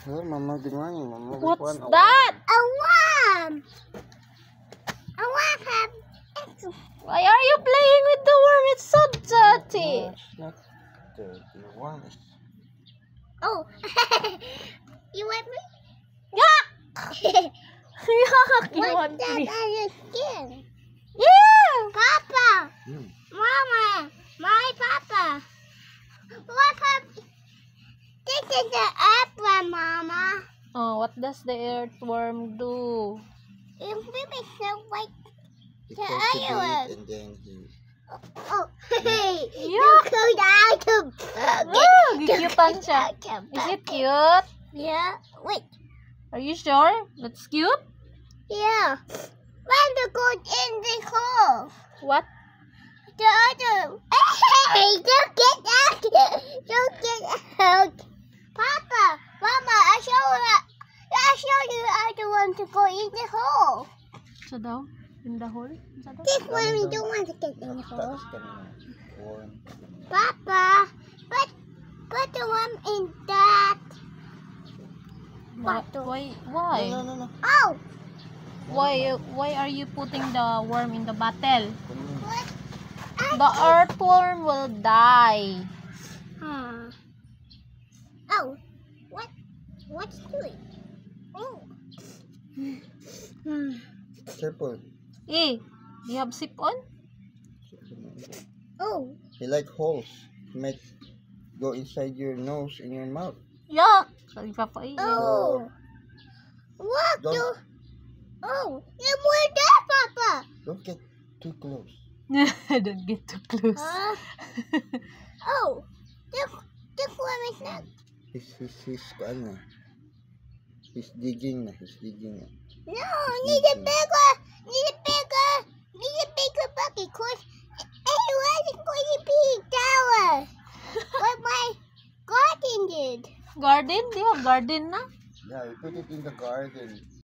Hello, Mama. Good morning, Mama. What's that? A worm. A worm have. Why are you playing with the worm? It's so dirty. No, it's not dirty. The worm is. Oh. You want me? Yuck! Yuck! You want What's that me? on your skin? Yeah! Papa. Mm. Mama. My papa. What papa? This is the earthworm, Mama. Oh, what does the earthworm do? If we so white. He The cultivates island. and then he. Oh, hey. You Yuck. go down to Oh, gikyutan siya. Is it cute? Yeah. Wait. Are you sure? That's cute? Yeah. When to go in the hole. What? The other. Hey, don't get out. Don't get out. Papa, Mama, I show you I don't want to go in the hole. Sa daw? In the hole? Sa daw? This one we don't want to get in the hole. That's kanina. Worm. Papa, put the one in that. Why? Why? No, no, no. Oh, Why are you putting the worm in the bottle? Kanina. what? The earthworm will die. Hmm. Oh, what? What's doing? Oh. Hmm. Careful. Eh, you have sip on? Oh. He like holes. He might go inside your nose and your mouth. Yuck! Sorry, Papa. Oh. What? Don't- Oh, you're more there, Papa. Don't get too close. Don't get too close. Oh, this one is not. He's ano. He's digging na. He's digging na. No, need a bigger bucket, cause otherwise it's going to be tower. What my garden did. Garden? Do you have garden na? Yeah, we put it in the garden.